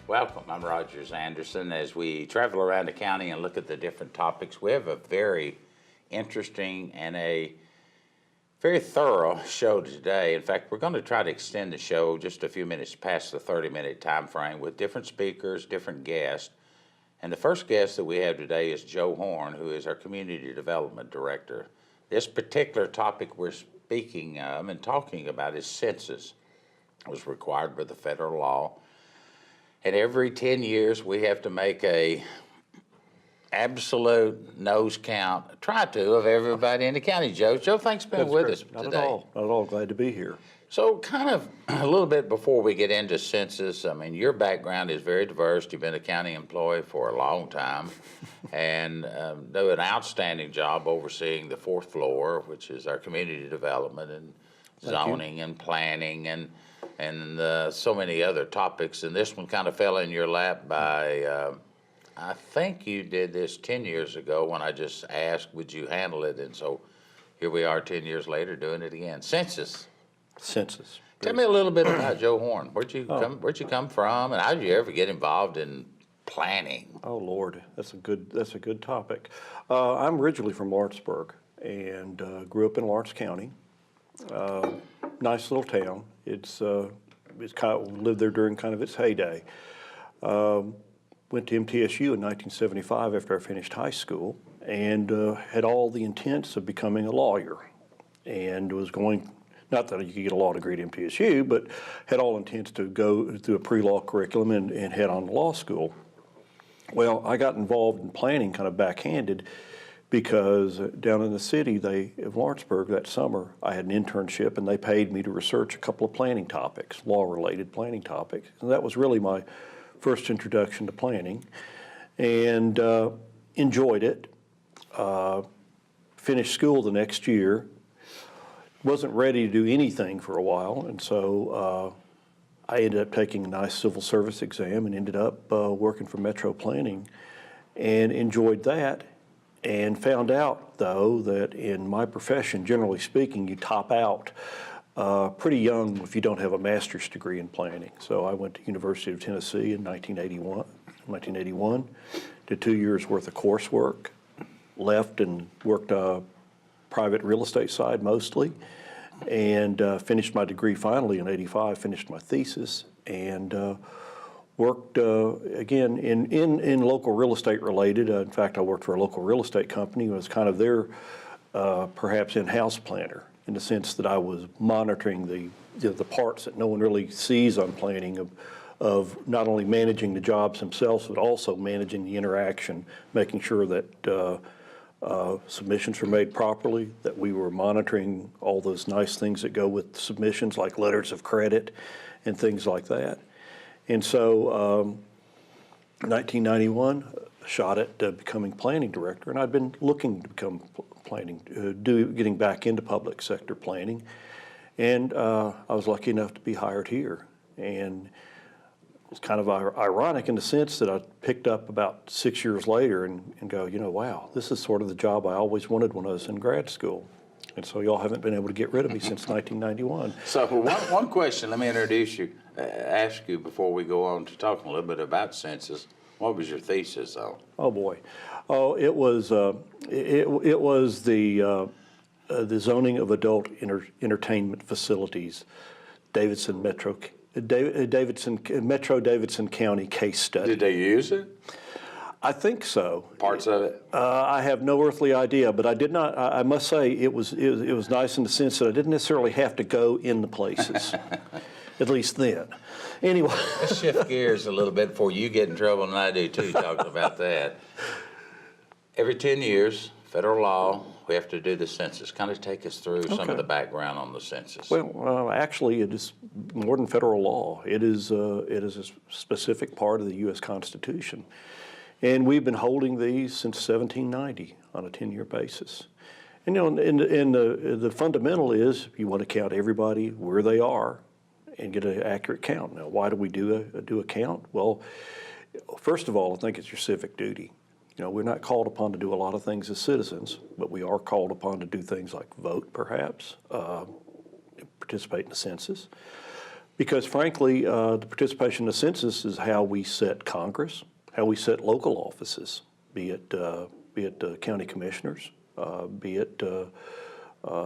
Welcome. I'm Rogers Anderson. As we travel around the county and look at the different topics, we have a very interesting and a very thorough show today. In fact, we're going to try to extend the show just a few minutes past the 30-minute time frame with different speakers, different guests. And the first guest that we have today is Joe Horne, who is our Community Development Director. This particular topic we're speaking of and talking about is census. It was required by the federal law. And every 10 years, we have to make a absolute nose count, try to, of everybody in the county. Joe, thanks for being with us today. Not at all. Glad to be here. So kind of a little bit before we get into census, I mean, your background is very diverse. You've been a county employee for a long time and do an outstanding job overseeing the fourth floor, which is our community development and zoning and planning and so many other topics. And this one kind of fell in your lap by, I think you did this 10 years ago when I just asked, would you handle it? And so here we are 10 years later doing it again. Census. Tell me a little bit about Joe Horne. Where'd you come from, and how did you ever get involved in planning? Oh Lord, that's a good topic. I'm originally from Lawrenceburg and grew up in Lawrence County. Nice little town. It's kind of lived there during kind of its heyday. Went to MTSU in 1975 after I finished high school, and had all the intents of becoming a lawyer, and was going. Not that you could get a law degree at MTSU, but had all intents to go through a pre-law curriculum and head on to law school. Well, I got involved in planning kind of backhanded because down in the city of Lawrenceburg that summer, I had an internship and they paid me to research a couple of planning topics, law-related planning topics. And that was really my first introduction to planning, and enjoyed it. Finished school the next year. Wasn't ready to do anything for a while, and so I ended up taking a nice civil service exam and ended up working for Metro Planning and enjoyed that, and found out, though, that in my profession, generally speaking, you top out pretty young if you don't have a master's degree in planning. So I went to University of Tennessee in 1981, did 2 years worth of coursework, left and worked private real estate side mostly, and finished my degree finally in '85, finished my thesis, and worked again in local real estate related. In fact, I worked for a local real estate company. I was kind of their perhaps in-house planner, in the sense that I was monitoring the parts that no one really sees on planning of not only managing the jobs themselves, but also managing the interaction, making sure that submissions were made properly, that we were monitoring all those nice things that go with submissions, like letters of credit and things like that. And so 1991, shot at becoming planning director, and I'd been looking to become getting back into public sector planning, and I was lucky enough to be hired here. And it's kind of ironic in the sense that I picked up about 6 years later and go, wow, this is sort of the job I always wanted when I was in grad school. And so y'all haven't been able to get rid of me since 1991. So one question, let me ask you before we go on to talking a little bit about census. What was your thesis on? Oh boy, it was the zoning of adult entertainment facilities, Metro Davidson County case study. Did they use it? I think so. Parts of it? I have no earthly idea, but I did not. I must say it was nice in the sense that I didn't necessarily have to go in the places, at least then. Anyway, let's shift gears a little bit before you get in trouble, and I do too, talking about that. Every 10 years, federal law, we have to do the census. Kind of take us through some of the background on the census. Well, actually, it is more than federal law. It is a specific part of the U.S. Constitution. And we've been holding these since 1790 on a 10-year basis. And the fundamental is you want to count everybody where they are and get an accurate count. Now, why do we do a count? Well, first of all, I think it's your civic duty. We're not called upon to do a lot of things as citizens, but we are called upon to do things like vote, perhaps, participate in the census. Because frankly, the participation in the census is how we set Congress, how we set local offices, be it county commissioners, be it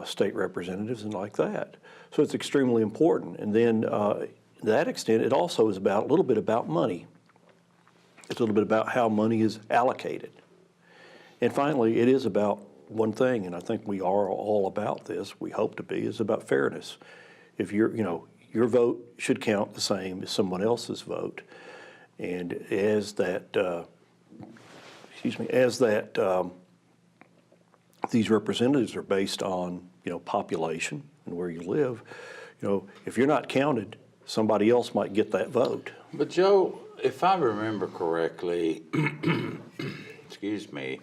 state representatives and like that. So it's extremely important. And then to that extent, it also is a little bit about money. It's a little bit about how money is allocated. And finally, it is about one thing, and I think we are all about this, we hope to be, is about fairness. If your vote should count the same as someone else's vote. And as these representatives are based on, population and where you live, if you're not counted, somebody else might get that vote. But Joe, if I remember correctly, excuse me,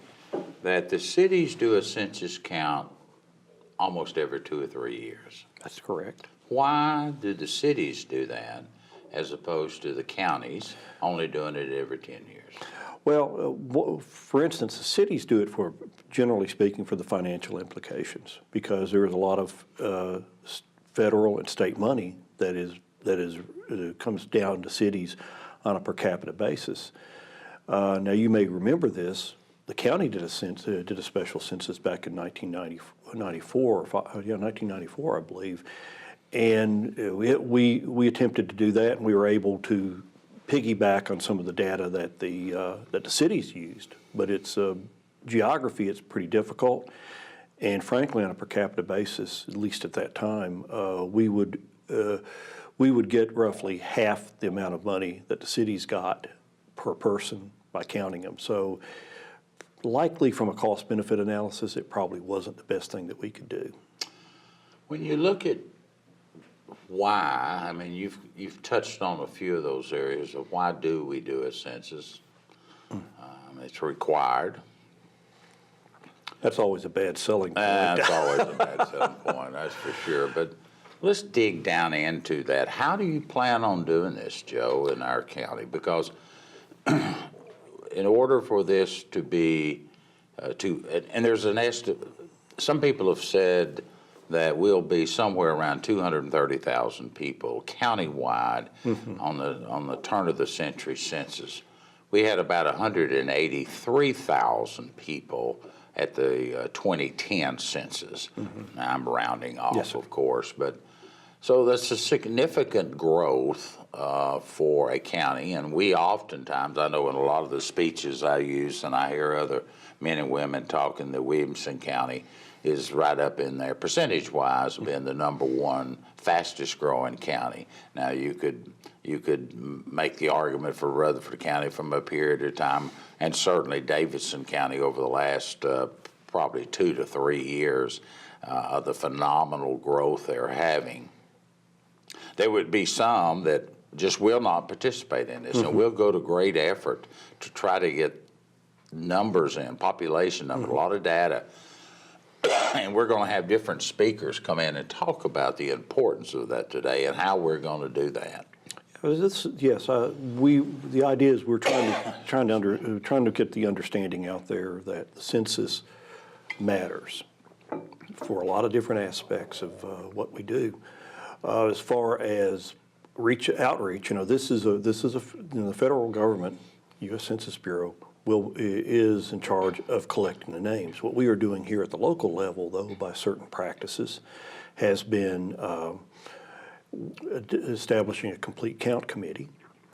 that the cities do a census count almost every 2 or 3 years. That's correct. Why do the cities do that as opposed to the counties only doing it every 10 years? Well, for instance, the cities do it for, generally speaking, for the financial implications, because there is a lot of federal and state money that comes down to cities on a per capita basis. Now, you may remember this. The county did a special census back in 1994, I believe, and we attempted to do that, and we were able to piggyback on some of the data that the cities used. But it's geography; it's pretty difficult, and frankly, on a per capita basis, at least at that time, we would get roughly half the amount of money that the cities got per person by counting them. So likely from a cost-benefit analysis, it probably wasn't the best thing that we could do. When you look at why, I mean, you've touched on a few of those areas of why do we do a census? It's required. That's always a bad selling point. That's always a bad selling point, that's for sure. But let's dig down into that. How do you plan on doing this, Joe, in our county? Because in order for this to be, and there's an estimate, some people have said that we'll be somewhere around 230,000 people countywide on the turn of the century census. We had about 183,000 people at the 2010 census. Now, I'm rounding off, Yes, of course, but so that's a significant growth for a county, and we oftentimes, I know in a lot of the speeches I use, and I hear other men and women talking, that Williamson County is right up in there, percentage-wise, being the #1 fastest-growing county. Now, you could make the argument for Rutherford County from a period of time, and certainly Davidson County over the last probably 2 to 3 years, of the phenomenal growth they're having. There would be some that just will not participate in this, and we'll go to great effort to try to get numbers in, population numbers, a lot of data. And we're going to have different speakers come in and talk about the importance of that today and how we're going to do that. The idea is we're trying to get the understanding out there that the census matters for a lot of different aspects of what we do. As far as outreach, the federal government, U.S. Census Bureau, is in charge of collecting the names. What we are doing here at the local level, though, by certain practices, has been establishing a complete count committee,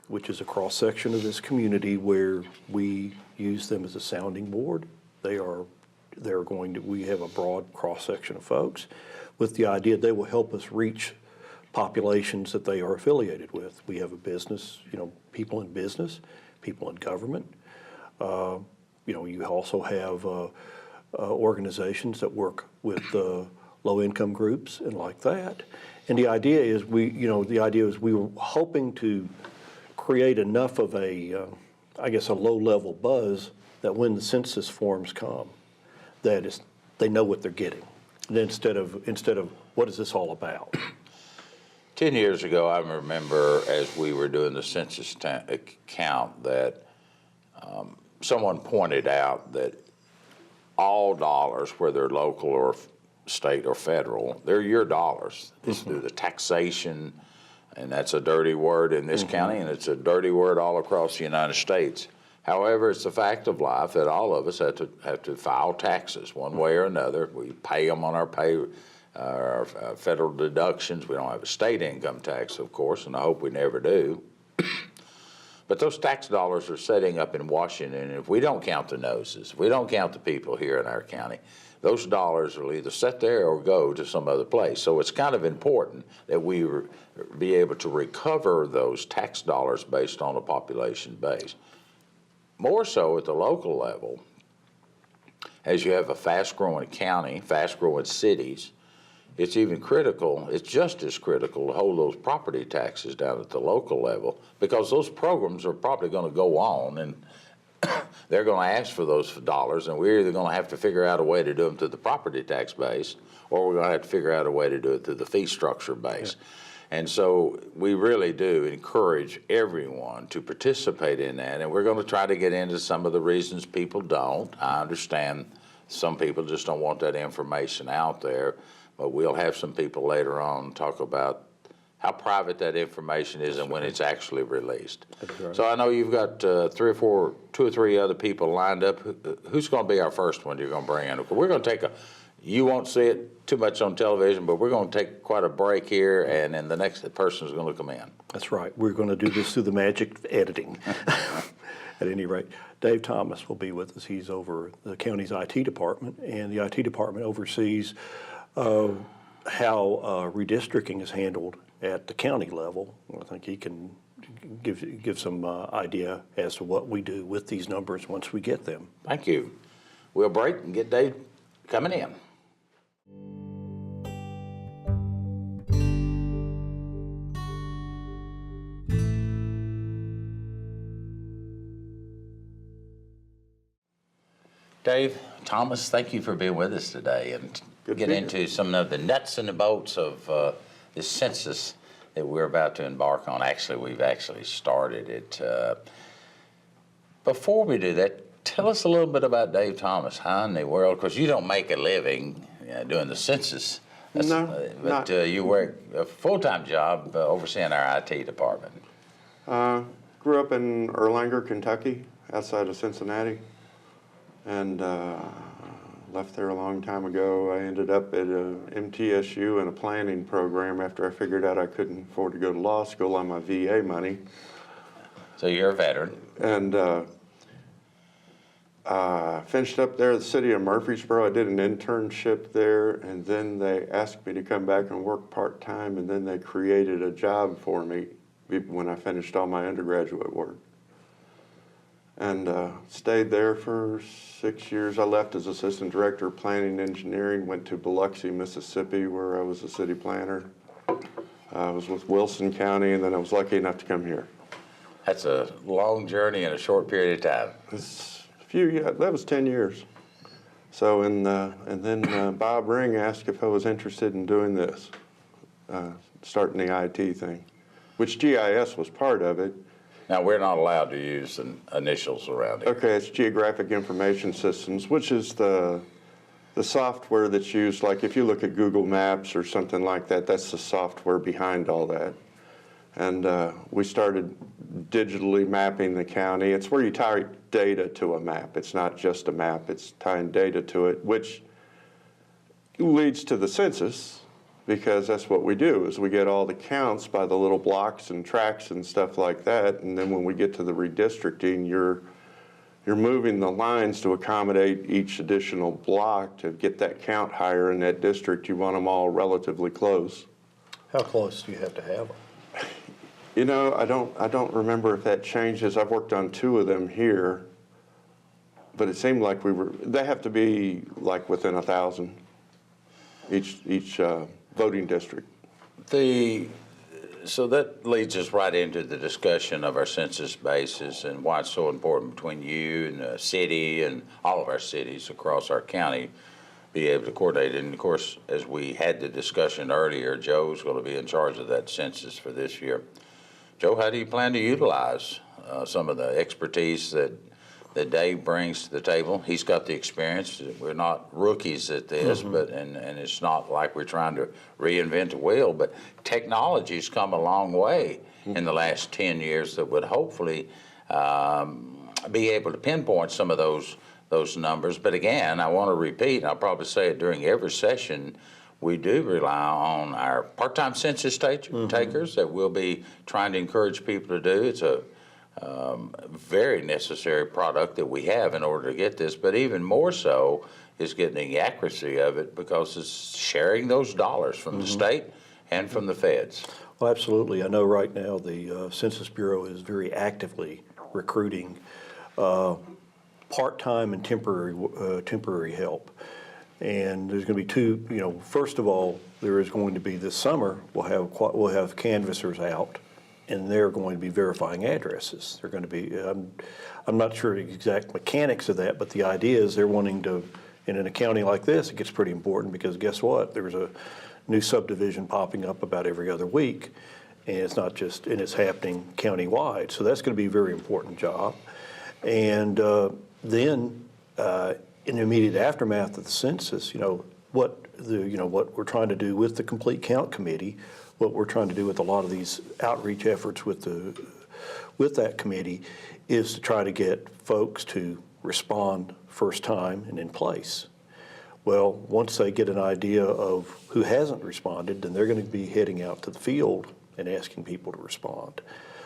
which is a cross-section of this community where we use them as a sounding board. We have a broad cross-section of folks with the idea they will help us reach populations that they are affiliated with. We have a business, people in business, people in government. You also have organizations that work with low-income groups and like that. And the idea is we were hoping to create enough of a low-level buzz that when the census forms come, they know what they're getting. And instead of what is this all about? 10 years ago, I remember as we were doing the census count that someone pointed out that all dollars, whether local or state or federal, they're your dollars. It's through the taxation And that's a dirty word in this county, and it's a dirty word all across the United States. However, it's a fact of life that all of us have to file taxes one way or another. We pay them on our federal deductions. We don't have a state income tax, of course, and I hope we never do. But those tax dollars are setting up in Washington, and if we don't count the noses, if we don't count the people here in our county, those dollars will either sit there or go to some other place. So it's kind of important that we be able to recover those tax dollars based on a population base. More so at the local level, as you have a fast-growing county, fast-growing cities, it's even critical, it's just as critical to hold those property taxes down at the local level, because those programs are probably going to go on, and they're going to ask for those dollars, and we're either going to have to figure out a way to do them through the property tax base, or we're going to have to figure out a way to do it through the fee structure base. Yeah. And so we really do encourage everyone to participate in that, and we're going to try to get into some of the reasons people don't. I understand some people just don't want that information out there, but we'll have some people later on talk about how private that information is and when it's actually released. Right. So I know you've got two or three other people lined up. Who's going to be our first one you're going to bring in? We're going to you won't see it too much on television, but we're going to take quite a break here, and then the next person is going to come in. That's right. We're going to do this through the magic of editing. At any rate, Dave Thomas will be with us. He's over the county's IT department, and the IT department oversees how redistricting is handled at the county level. I think he can give some idea as to what we do with these numbers once we get them. Thank you. We'll break and get Dave coming in. Dave Thomas, thank you for being with us today and get into some of the nuts and the bolts of this census that we're about to embark on. Actually, we've actually started it. Before we do that, tell us a little bit about Dave Thomas. How in the world, because you don't make a living doing the census. But you work a full-time job overseeing our IT department. Grew up in Erlanger, Kentucky, outside of Cincinnati. And left there a long time ago. I ended up at MTSU in a planning program after I figured out I couldn't afford to go to law school on my VA money. So you're a veteran. And finished up there at the city of Murfreesboro. I did an internship there, and then they asked me to come back and work part-time, and then they created a job for me when I finished all my undergraduate work. And stayed there for 6 years. I left as assistant director of planning and engineering, went to Biloxi, Mississippi, where I was a city planner. I was with Wilson County, and then I was lucky enough to come here. That's a long journey in a short period of time. That was 10 years. So, and then Bob Ring asked if I was interested in doing this, starting the IT thing, which GIS was part of it. Now, we're not allowed to use initials around here. Okay, it's Geographic Information Systems, which is the software that's used, like if you look at Google Maps or something like that, that's the software behind all that. And we started digitally mapping the county. It's where you tie data to a map. It's not just a map, it's tying data to it, which leads to the census, because that's what we do, is we get all the counts by the little blocks and tracks and stuff like that, and then when we get to the redistricting, you're moving the lines to accommodate each additional block to get that count higher in that district. You want them all relatively close. How close do you have to have them? You know, I don't remember if that changes. I've worked on 2 of them here, but it seemed like they have to be like within 1,000 each voting district. So that leads us right into the discussion of our census basis and why it's so important between you and the city and all of our cities across our county be able to coordinate. And of course, as we had the discussion earlier, Joe's going to be in charge of that census for this year. Joe, how do you plan to utilize some of the expertise that that Dave brings to the table. He's got the experience. We're not rookies at this, but and it's not like we're trying to reinvent the wheel, but technology's come a long way in the last 10 years that would hopefully be able to pinpoint some of those numbers. But again, I want to repeat, and I'll probably say it during every session, we do rely on our part-time census takers that we'll be trying to encourage people to do. It's a very necessary product that we have in order to get this, but even more so is getting the accuracy of it, because it's sharing those dollars from the state and from the feds. Well, absolutely. I know right now the Census Bureau is very actively recruiting part-time and temporary help. And there's going to be two, first of all, there is going to be this summer, we'll have canvassers out, and they're going to be verifying addresses. They're going to be, I'm not sure the exact mechanics of that, but the idea is they're wanting to, and in a county like this, it gets pretty important, because guess what? There's a new subdivision popping up about every other week, and it's not just, and it's happening countywide. So that's going to be a very important job. And then in the immediate aftermath of the census, what we're trying to do with the Complete Count Committee, what we're trying to do with a lot of these outreach efforts with that committee, is to try to get folks to respond first time and in place. Well, once they get an idea of who hasn't responded, then they're going to be heading out to the field and asking people to respond.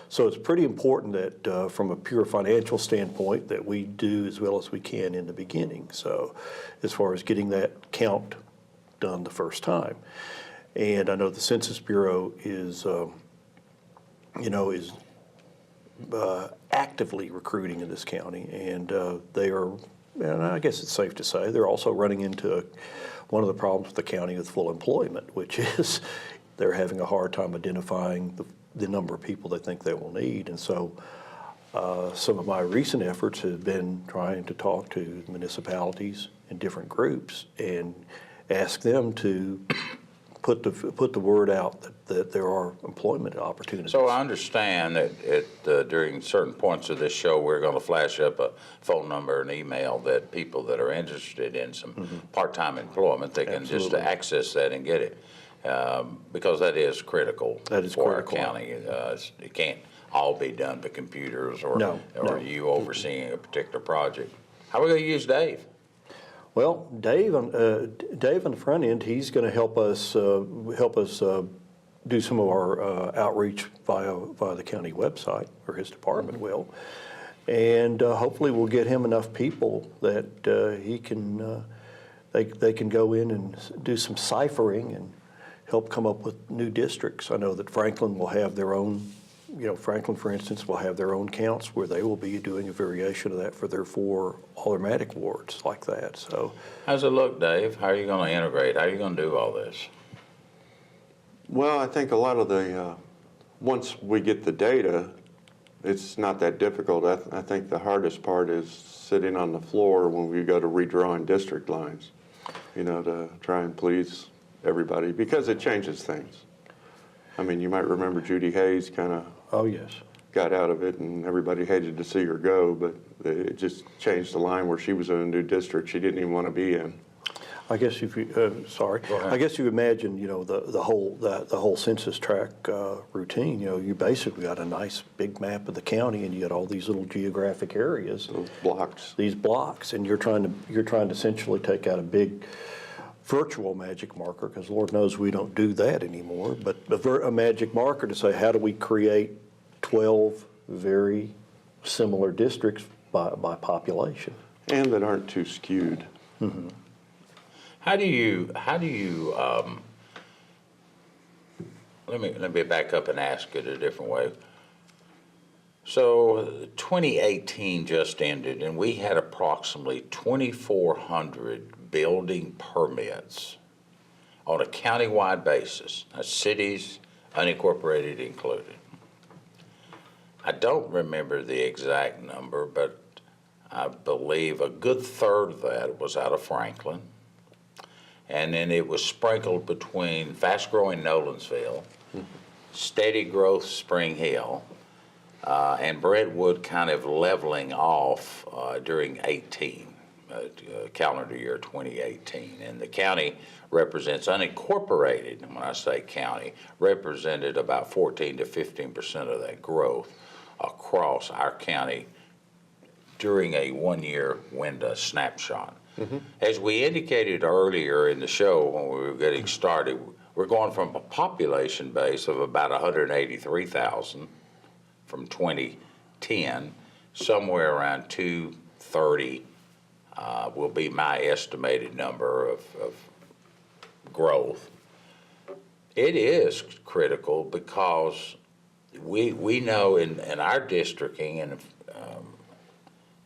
So it's pretty important that from a pure financial standpoint that we do as well as we can in the beginning. So as far as getting that count done the first time. And I know the Census Bureau is actively recruiting in this county, and they are, and I guess it's safe to say, they're also running into one of the problems with the county with full employment, which is they're having a hard time identifying the number of people they think they will need. And so some of my recent efforts have been trying to talk to municipalities and different groups and ask them to put the word out that there are employment opportunities. So I understand that during certain points of this show, we're going to flash up a phone number and email that people that are interested in some part-time employment, they can just access that and get it. Because that is critical for our county. It can't all be done by computers or you overseeing a particular project. How are we going to use Dave? Well, Dave on the front end, he's going to help us do some of our outreach via the county website, or his department will, and hopefully we'll get him enough people that he can they can go in and do some ciphering and help come up with new districts. I know that Franklin will have their own, Franklin, for instance, will have their own counts where they will be doing a variation of that for their 4 automatic wards like that. So, how's it look, Dave? How are you going to integrate? How are you going to do all this? Well, I think a lot of the, once we get the data, it's not that difficult. I think the hardest part is sitting on the floor when we go to redrawing district lines, to try and please everybody, because it changes things. I mean, you might remember Judy Hayes kind of got out of it, and everybody hated to see her go, but it just changed the line where she was in a new district she didn't even want to be in. I guess if you, I guess you imagine, the whole census tract routine. You basically got a nice big map of the county, and you got all these little geographic areas, these blocks, and you're trying to essentially take out a big virtual magic marker, because Lord knows we don't do that anymore, but a magic marker to say, how do we create 12 very similar districts by population? And that aren't too skewed. How do you let me back up and ask it a different way. So 2018 just ended, and we had approximately 2,400 building permits on a countywide basis, cities, unincorporated included. I don't remember the exact number, but I believe a good third of that was out of Franklin. And then it was sprinkled between fast-growing Nolensville, steady growth Spring Hill, and Brentwood kind of leveling off during 18, calendar year 2018. And the county represents unincorporated, when I say county, represented about 14 to 15% of that growth across our county during a one-year window snapshot. As we indicated earlier in the show when we were getting started, we're going from a population base of about 183,000 from 2010, somewhere around 230 will be my estimated number of growth. It is critical because we know in our districting, and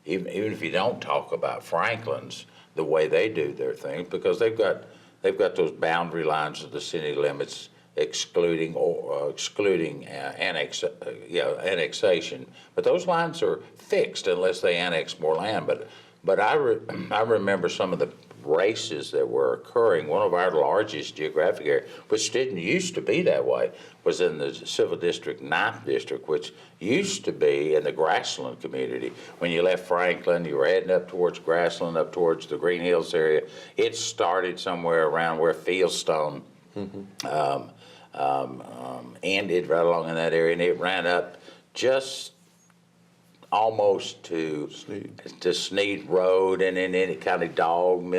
even if you don't talk about Franklin's, the way they do their thing, because they've got those boundary lines of the city limits excluding annexation, but those lines are fixed unless they annex more land. But I remember some of the races that were occurring. One of our largest geographic areas, which didn't used to be that way, was in the Civil District 9th District, which used to be in the Grassland community. When you left Franklin, you were heading up towards Grassland, up towards the Green Hills area. It started somewhere around where Fieldstone ended, right along in that area, and it ran up just almost to Sneed Road, and then it kind of dogged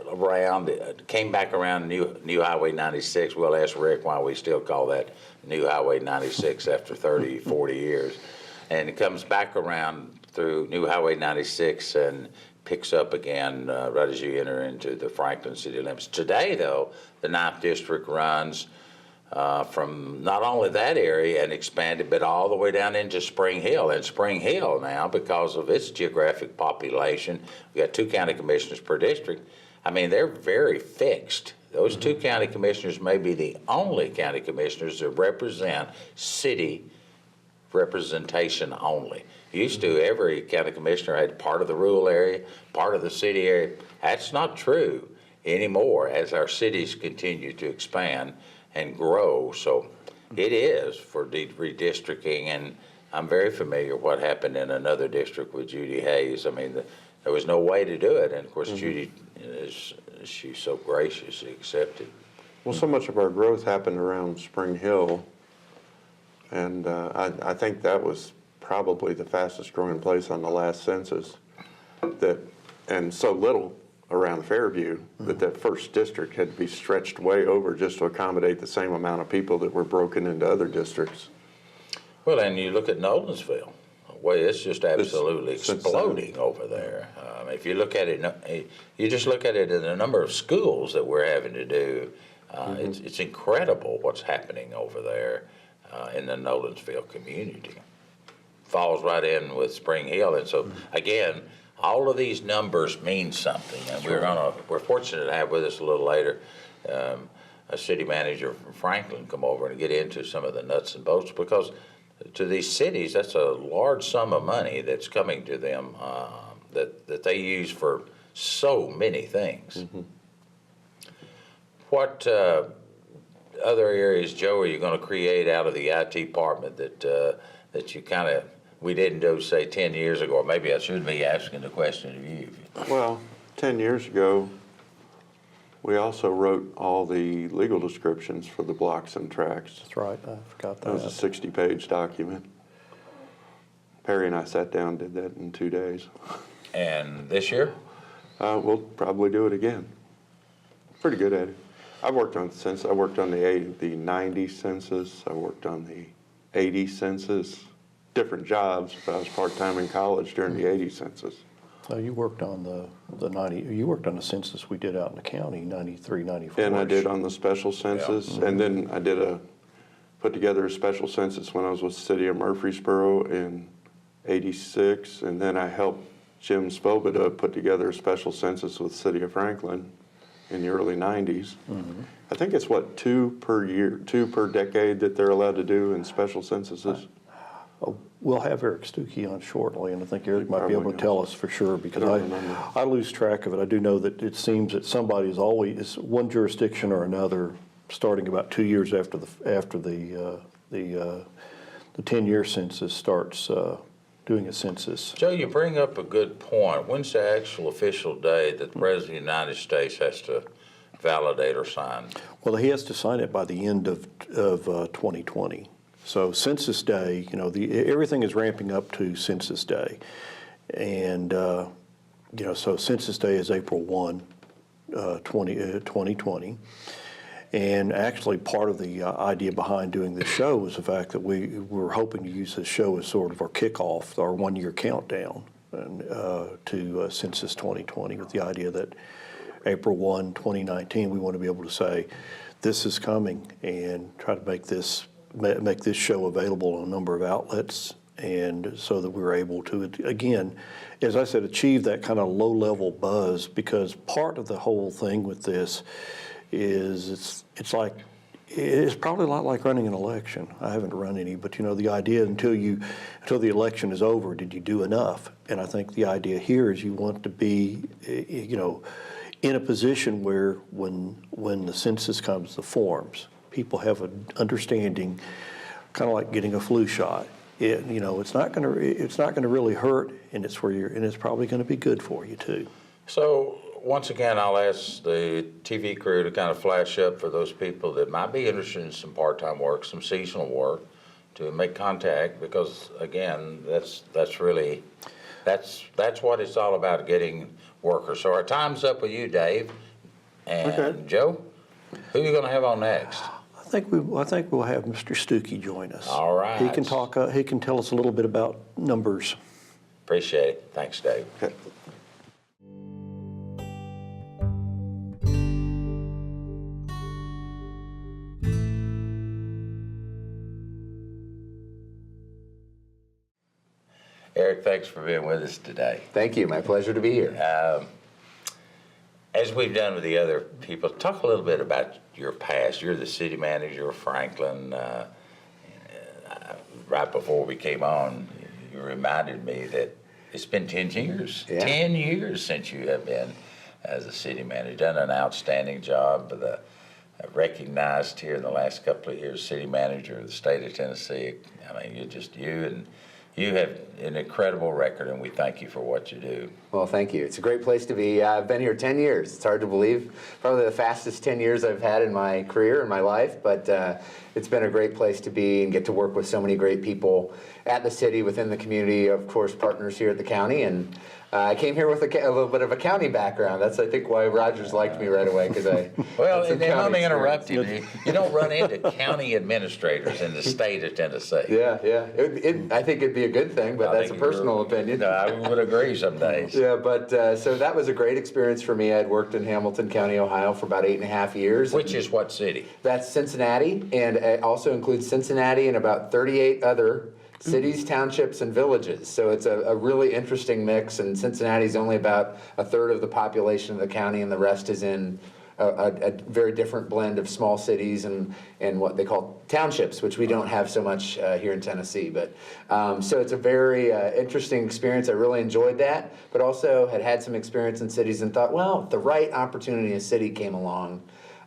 around. It came back around New Highway 96. We'll ask Rick why we still call that New Highway 96 after 30, 40 years. And it comes back around through New Highway 96 and picks up again right as you enter into the Franklin city limits. Today, though, the 9th District runs from not only that area and expanded, but all the way down into Spring Hill. And Spring Hill now, because of its geographic population, we got 2 county commissioners per district. I mean, they're very fixed. Those 2 county commissioners may be the only county commissioners that represent city representation only. Used to, every county commissioner had part of the rural area, part of the city area. That's not true anymore as our cities continue to expand and grow. So it is for redistricting, and I'm very familiar with what happened in another district with Judy Hayes. I mean, there was no way to do it, and of course Judy, she's so graciously accepted. Well, so much of our growth happened around Spring Hill, and I think that was probably the fastest growing place on the last census, and so little around Fairview that first district had to be stretched way over just to accommodate the same amount of people that were broken into other districts. Well, and you look at Nolensville, well, it's just absolutely exploding over there. If you look at it, you just look at it in the number of schools that we're having to do. It's incredible what's happening over there in the Nolensville community. Falls right in with Spring Hill, and so again, all of these numbers mean something, and we're fortunate to have with us a little later a city manager from Franklin come over and get into some of the nuts and bolts, because to these cities, that's a large sum of money that's coming to them that they use for so many things. What other areas, Joe, are you going to create out of the IT department that you kind of we didn't do, say, 10 years ago? Or maybe I should be asking the question of you. Well, 10 years ago, we also wrote all the legal descriptions for the blocks and tracts. That's right, I forgot that. That was a 60-page document. Perry and I sat down and did that in 2 days. And this year? We'll probably do it again. Pretty good at it. I've worked on census. I worked on the 90 census. I worked on the 80 census. Different jobs, but I was part-time in college during the 80 census. So you worked on the 90, you worked on the census we did out in the county, 93, 94. And I did on the special census, and then I put together a special census when I was with the city of Murfreesboro in 86, and then I helped Jim Svoboda put together a special census with the city of Franklin in the early 90s. I think it's 2 per year, 2 per decade that they're allowed to do in special censuses. We'll have Eric Stuckey on shortly, and I think Eric might be able to tell us for sure, because I lose track of it. I do know that it seems that somebody is always, one jurisdiction or another, starting about 2 years after the the 10-year census starts doing a census. Joe, you bring up a good point. When's the actual official day that the President of the United States has to validate or sign? Well, he has to sign it by the end of 2020. So Census Day, everything is ramping up to Census Day. And, so Census Day is April 1, 2020. And actually part of the idea behind doing this show was the fact that we were hoping to use this show as sort of our kickoff, our one-year countdown to Census 2020, with the idea that April 1, 2019, we want to be able to say, this is coming, and try to make this show available on a number of outlets, and so that we're able to, again, as I said, achieve that kind of low-level buzz, because part of the whole thing with this is it's probably a lot like running an election. I haven't run any, but the idea until the election is over, did you do enough? And I think the idea here is you want to be, in a position where when the census comes, the forms, people have an understanding, kind of like getting a flu shot. It's not going to really hurt, and it's probably going to be good for you too. So once again, I'll ask the TV crew to kind of flash up for those people that might be interested in some part-time work, some seasonal work, to make contact, because again, that's what it's all about, getting workers. So our time's up with you, Dave. And Okay. Joe, who are you going to have on next? I think we'll have Mr. Stuckey join us. All right. He can talk. He can tell us a little bit about numbers. Appreciate it. Thanks, Dave. Okay. Eric, thanks for being with us today. Thank you. My pleasure to be here. As we've done with the other people, talk a little bit about your past. You're the city manager of Franklin. Right before we came on, you reminded me that it's been 10 years. Yeah. 10 years since you have been as a city manager. Done an outstanding job. Recognized here in the last couple of years, city manager of the state of Tennessee. I mean, you have an incredible record, and we thank you for what you do. Well, thank you. It's a great place to be. I've been here 10 years. It's hard to believe. Probably the fastest 10 years I've had in my career, in my life, but it's been a great place to be and get to work with so many great people at the city, within the community, of course, partners here at the county. And I came here with a little bit of a county background. That's, I think, why Rogers liked me right away, because I Well, had some and let county me interrupt you. experience. You don't run into county administrators in the state of Tennessee. Yeah. I think it'd be a good thing, but I that's a think personal you're- opinion. No, I would agree some days. Yeah, but so that was a great experience for me. I'd worked in Hamilton County, Ohio for about 8.5 years. Which is what city? That's Cincinnati, and it also includes Cincinnati and about 38 other cities, townships, and villages. So it's a really interesting mix, and Cincinnati's only about a third of the population of the county, and the rest is in a very different blend of small cities and what they call townships, which we don't have so much here in Tennessee. But so it's a very interesting experience. I really enjoyed that, but also had some experience in cities and thought, well, if the right opportunity in a city came along,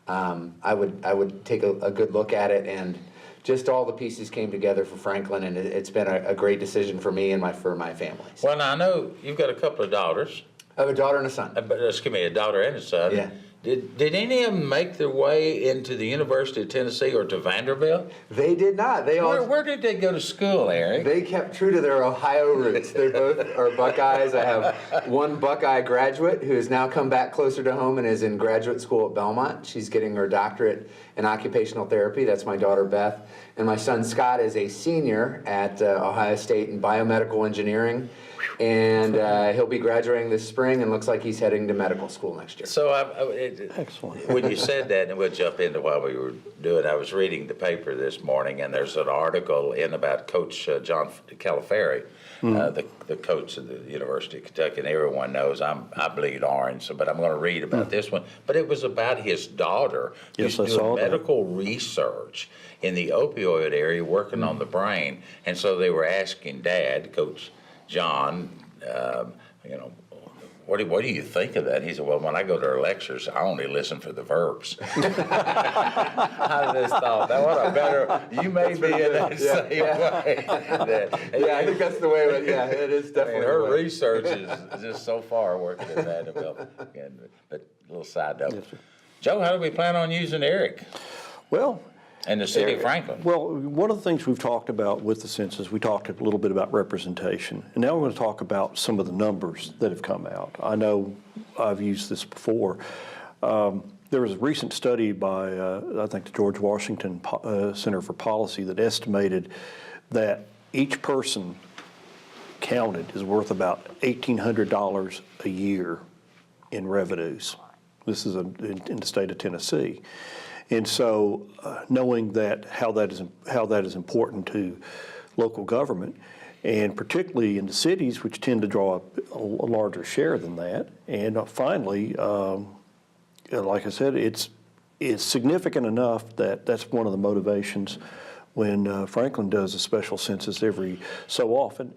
I would take a good look at it, and just all the pieces came together for Franklin, and it's been a great decision for me and for my family. So, Well, now I know you've got a couple of daughters, I have a daughter and a son. but excuse me, a daughter and a son. Yeah. Did any of them make their way into the University of Tennessee or to Vanderbilt? They did not. They all Where did they go to school, Eric? They kept true to their Ohio roots. They both are Buckeyes. I have one Buckeye graduate who has now come back closer to home and is in graduate school at Belmont. She's getting her doctorate in occupational therapy. That's my daughter, Beth. And my son, Scott, is a senior at Ohio State in biomedical engineering. And he'll be graduating this spring, and looks like he's heading to medical school next year. So Excellent. when you said that, and we'll jump into what we were doing, I was reading the paper this morning, and there's an article in about Coach John Calipari, the coach of the University of Kentucky, and everyone knows I bleed orange, but I'm going to read about this one. But it was about his daughter Yes, who's I saw doing that. medical research in the opioid area, working on the brain, and so they were asking Dad, Coach John, what do you think of that? He said, well, when I go to her lectures, I only listen for the verbs. I just thought, that what a better, you may be in that same way. Yeah, I think that's the way, but yeah, it is definitely Her the way. research is just so far working in that development. But a little side note. Yes, sir. Joe, how do we plan on using Eric Well, and the city of Franklin? Well, one of the things we've talked about with the census, we talked a little bit about representation. And now we're going to talk about some of the numbers that have come out. I know I've used this before. There was a recent study by, I think, the George Washington Center for Policy that estimated that each person counted is worth about $1,800 a year in revenues. This is in the state of Tennessee. And so knowing that how that is important to local government, and particularly in the cities, which tend to draw a larger share than that. And finally, like I said, it's significant enough that that's one of the motivations when Franklin does a special census every so often.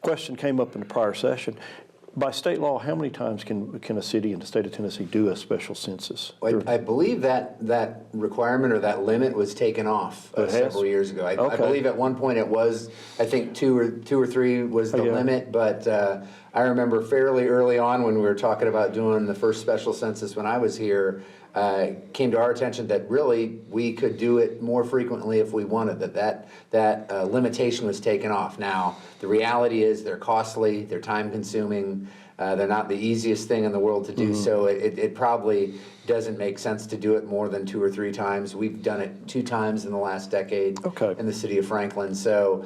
Question came up in the prior session. By state law, how many times can a city in the state of Tennessee do a special census? I believe that requirement or that limit was taken off several years ago. I believe at one point it was, I think two or three was the limit, but I remember fairly early on when we were talking about doing the first special census when I was here, came to our attention that really we could do it more frequently if we wanted, that limitation was taken off. Now, the reality is they're costly, they're time consuming, they're not the easiest thing in the world to do, so it probably doesn't make sense to do it more than 2 or 3 times. We've done it 2 times in the last decade in the city of Franklin, so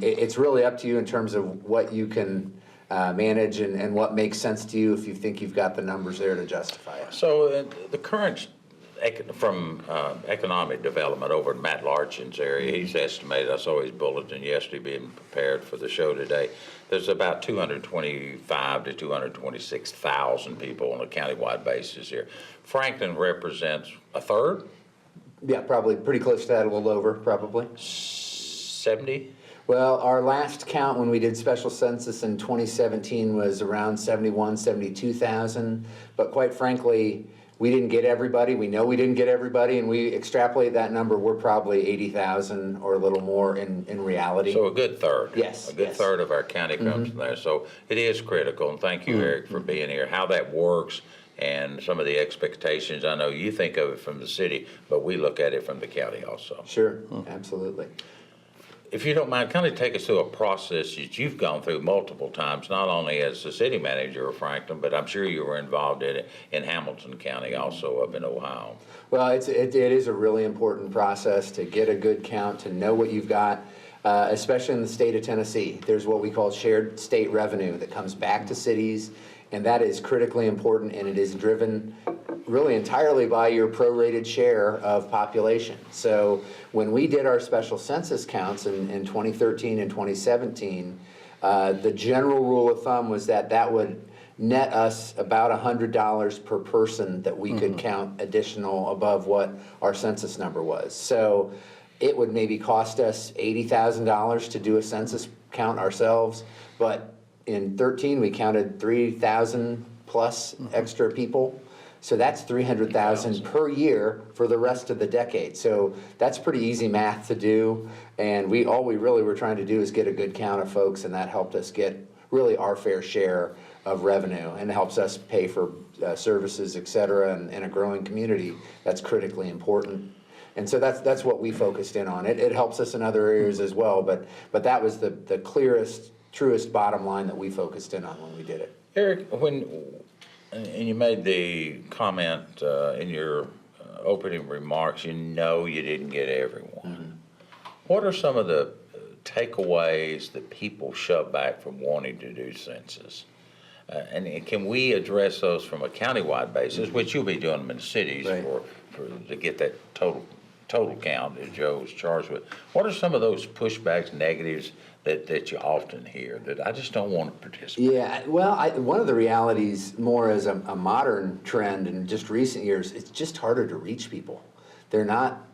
it's really up to you in terms of what you can manage and what makes sense to you if you think you've got the numbers there to justify it. So the current from economic development over in Matt Larchin's area, he's estimated, I saw his bulletin yesterday being prepared for the show today, there's about 225 to 226,000 people on a countywide basis here. Franklin represents a third? Yeah, probably pretty close to that, a little over, probably. 70? Well, our last count when we did special census in 2017 was around 71, 72,000. But quite frankly, we didn't get everybody. We know we didn't get everybody, and we extrapolate that number, we're probably 80,000 or a little more in reality. So a good third. Yes. A good third of our county comes from there. So it is critical, and thank you, Eric, for being here. How that works and some of the expectations. I know you think of it from the city, but we look at it from the county also. Sure, absolutely. If you don't mind, kind of take us through a process that you've gone through multiple times, not only as the city manager of Franklin, but I'm sure you were involved in it in Hamilton County also up in Ohio. Well, it is a really important process to get a good count, to know what you've got, especially in the state of Tennessee. There's what we call shared state revenue that comes back to cities, and that is critically important, and it is driven really entirely by your prorated share of population. So when we did our special census counts in 2013 and 2017, the general rule of thumb was that would net us about $100 per person that we could count additional above what our census number was. So it would maybe cost us $80,000 to do a census count ourselves, but in 13 we counted 3,000 plus extra people. So that's 300,000 per year for the rest of the decade. So that's pretty easy math to do. And all we really were trying to do is get a good count of folks, and that helped us get really our fair share of revenue, and helps us pay for services, et cetera, in a growing community. That's critically important. And so that's what we focused in on. It helps us in other areas as well, but that was the clearest, truest bottom line that we focused in on when we did it. Eric, and you made the comment in your opening remarks, you didn't get everyone. What are some of the takeaways that people shove back from wanting to do census? And can we address those from a countywide basis, which you'll be doing them in cities to get that total count that Joe was charged with? What are some of those pushbacks, negatives that you often hear that I just don't want to participate? Yeah, well, one of the realities more as a modern trend in just recent years, it's just harder to reach people. They're not,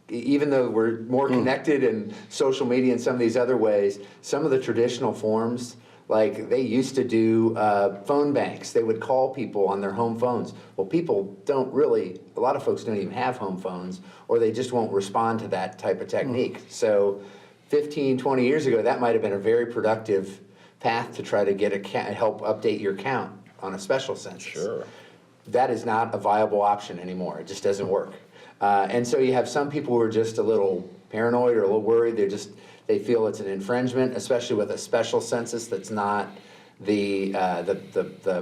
even though we're more connected in social media and some of these other ways, some of the traditional forms Like they used to do phone banks. They would call people on their home phones. Well, people don't really, a lot of folks don't even have home phones, or they just won't respond to that type of technique. So 15, 20 years ago, that might have been a very productive path to try to get help update your count on a special census. Sure. That is not a viable option anymore. It just doesn't work. And so you have some people who are just a little paranoid or a little worried. They feel it's an infringement, especially with a special census that's not the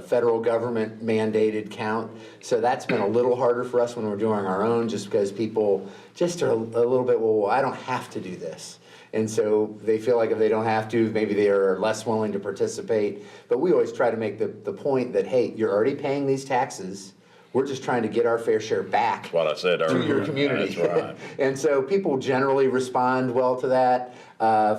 federal government mandated count. So that's been a little harder for us when we're doing our own, just because people just are a little bit, well, I don't have to do this. And so they feel like if they don't have to, maybe they are less willing to participate. But we always try to make the point that, hey, you're already paying these taxes. We're just trying to get our fair share back. That's what I said earlier. To your community. That's right. And so people generally respond well to that.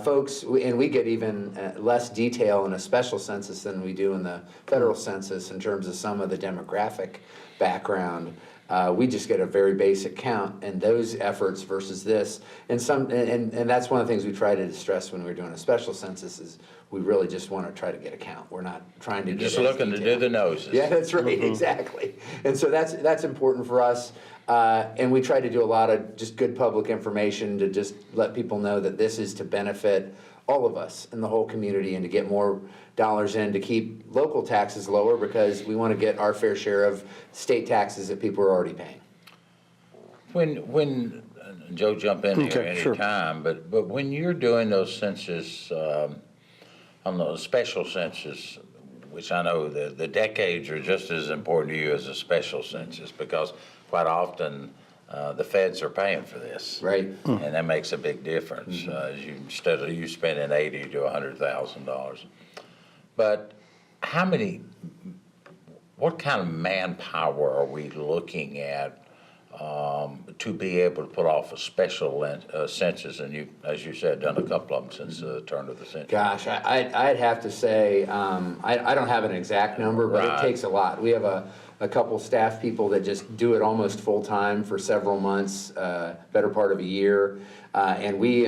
Folks, and we get even less detail in a special census than we do in the federal census in terms of some of the demographic background. We just get a very basic count, and those efforts versus this, and that's one of the things we try to stress when we're doing a special census is we really just want to try to get a count. We're not trying to Just looking to do the noses. Yeah, that's right, exactly. And so that's important for us. And we try to do a lot of just good public information to just let people know that this is to benefit all of us in the whole community and to get more dollars in to keep local taxes lower, because we want to get our fair share of state taxes that people are already paying. When Joe, jump in here Okay, sure. anytime, but when you're doing those census, on the special census, which I know the decades are just as important to you as a special census, because quite often the feds are paying for this, Right. And that makes a big difference. Instead of you spending $80,000 to $100,000, but what kind of manpower are we looking at to be able to put off a special census? And you, as you said, done a couple of them since the turn of the century. Gosh, I'd have to say, I don't have an exact number, but Right. it takes a lot. We have a couple staff people that just do it almost full-time for several months, better part of a year. And we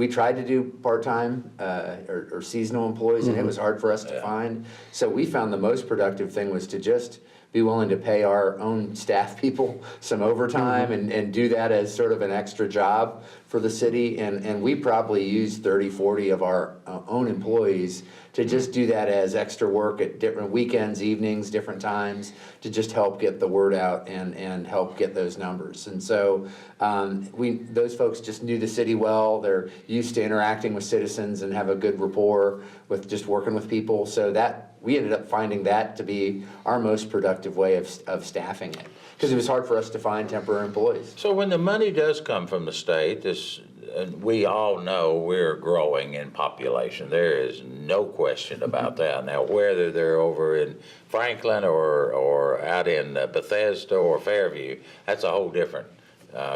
tried to do part-time or seasonal employees, and it was hard for us to find. So we found the most productive thing was to just be willing to pay our own staff people some overtime and do that as sort of an extra job for the city. And we probably use 30, 40 of our own employees to just do that as extra work at different weekends, evenings, different times, to just help get the word out and help get those numbers. And so those folks just knew the city well. They're used to interacting with citizens and have a good rapport with just working with people. So that we ended up finding that to be our most productive way of staffing it, because it was hard for us to find temporary employees. So when the money does come from the state, we all know we're growing in population. There is no question about that. Now, whether they're over in Franklin or out in Bethesda or Fairview, that's a whole different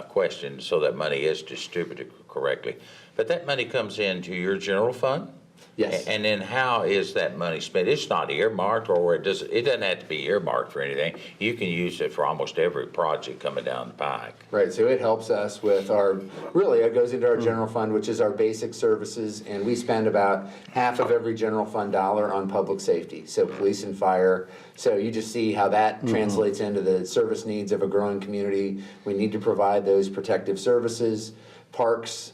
question, so that money is distributed correctly. But that money comes into your general fund? Yes. And then how is that money spent? It's not earmarked, or it doesn't have to be earmarked for anything. You can use it for almost every project coming down the pike. Right, so it helps us with it goes into our general fund, which is our basic services, and we spend about half of every general fund dollar on public safety, so police and fire. So you just see how that translates into the service needs of a growing community. We need to provide those protective services, parks,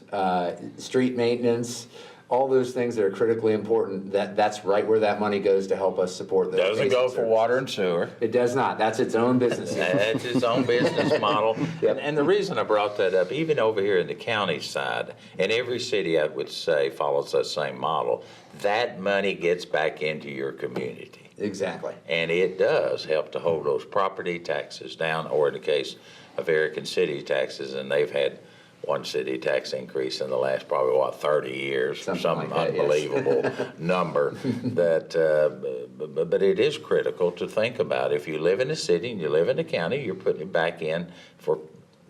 street maintenance, all those things that are critically important. That's right where that money goes to help us support those. Doesn't go for water and sewer. It does not. That's its own business. That's its own business model. Yep. And the reason I brought that up, even over here in the county side, and every city I would say follows that same model, that money gets back into your community. Exactly. And it does help to hold those property taxes down, or in the case of American city taxes, and they've had one city tax increase in the last probably 30 years, Something some like that, yes. unbelievable number. But it is critical to think about. If you live in a city and you live in a county, you're putting it back in for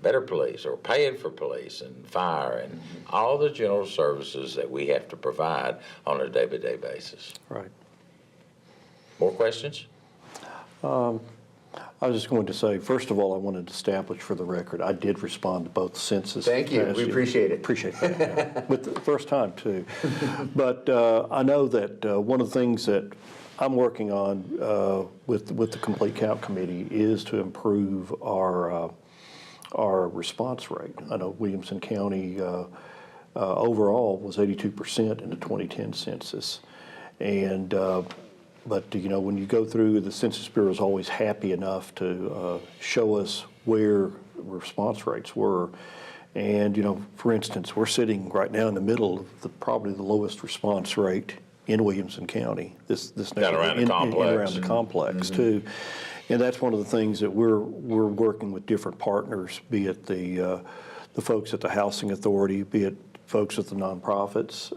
better police, or paying for police and fire and all the general services that we have to provide on a day-by-day basis. Right. More questions? I was just going to say, first of all, I wanted to establish for the record, I did respond to both census. Thank you. We appreciate it. Appreciate that. Yeah. But the first time, too. But I know that one of the things that I'm working on with the Complete Count Committee is to improve our response rate. I know Williamson County overall was 82% in the 2010 census. And but you know, when you go through, the Census Bureau is always happy enough to show us where response rates were. And you know, for instance, we're sitting right now in the middle of probably the lowest response rate in Williamson County. This around the complex. around the complex too. And that's one of the things that we're working with different partners, be it the folks at the Housing Authority, be it folks at the nonprofits,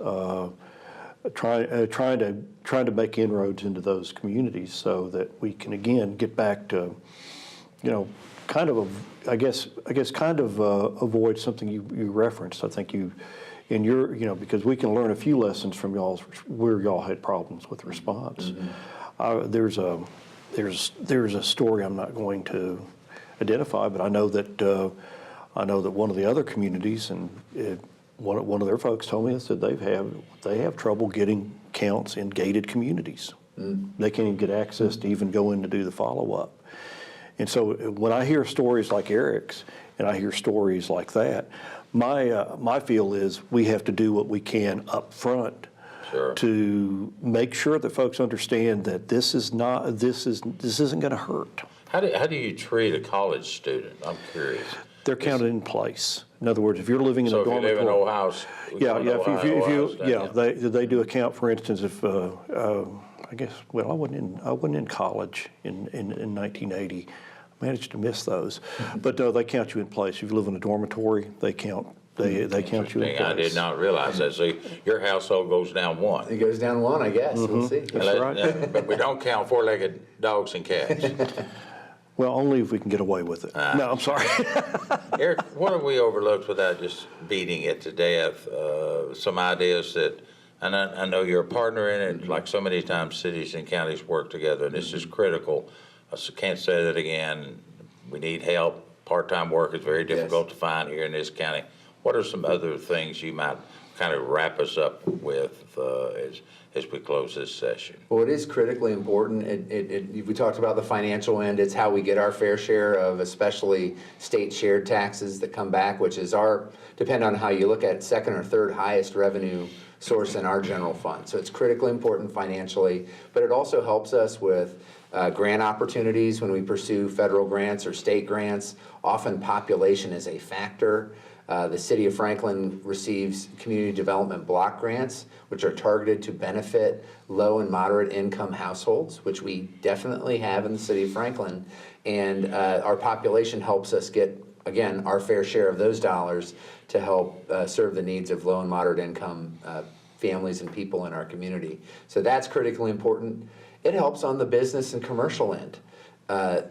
trying to make inroads into those communities so that we can again get back to, you know, kind of avoid something you referenced. I think because we can learn a few lessons from where y'all had problems with response. There's a story I'm not going to identify, but I know that one of the other communities and one of their folks told me that they have trouble getting counts in gated communities. They can't even get access to even go in to do the follow-up. And so when I hear stories like Eric's and I hear stories like that, my feel is we have to do what we can up front to make sure that folks understand that this isn't going to hurt. How do you treat a college student? I'm curious. They're counted in place. In other words, if you're living in a dormitory, if you live in an old house, they do a count. For instance, if I wasn't in college in 1980. I managed to miss those, but they count you in place. If you live in a dormitory, they count. They count you in place. I did not realize that. So your household goes down one. It goes down one, I guess. We'll see. That's right. But we don't count four-legged dogs and cats. Well, only if we can get away with it. No, I'm sorry. Eric, what have we overlooked without just beating it to death? Some ideas that, and I know you're a partner in it, like so many times cities and counties work together, and this is critical. I can't say that again. We need help. Part-time work is very difficult to find here in this county. What are some other things you might kind of wrap us up with as we close this session? Well, it is critically important. We talked about the financial end. It's how we get our fair share of especially state shared taxes that come back, which is depend on how you look at it, second or third highest revenue source in our general fund. So it's critically important financially, but it also helps us with grant opportunities when we pursue federal grants or state grants. Often population is a factor. The City of Franklin receives community development block grants, which are targeted to benefit low and moderate income households, which we definitely have in the City of Franklin. And our population helps us get, again, our fair share of those dollars to help serve the needs of low and moderate income families and people in our community. So that's critically important. It helps on the business and commercial end.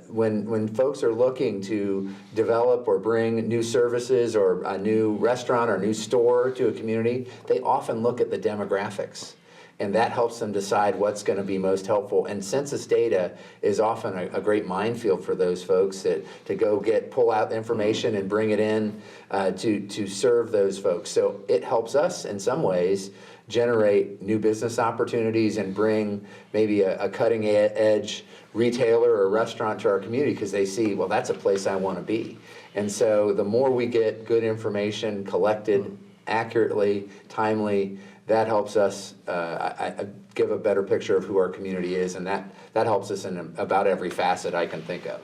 When folks are looking to develop or bring new services or a new restaurant or new store to a community, they often look at the demographics, and that helps them decide what's going to be most helpful. And census data is often a great minefield for those folks to go pull out information and bring it in to serve those folks. So it helps us in some ways generate new business opportunities and bring maybe a cutting edge retailer or restaurant to our community because they see, well, that's a place I want to be. And so the more we get good information collected accurately, timely, that helps us give a better picture of who our community is, and that helps us in about every facet I can think of.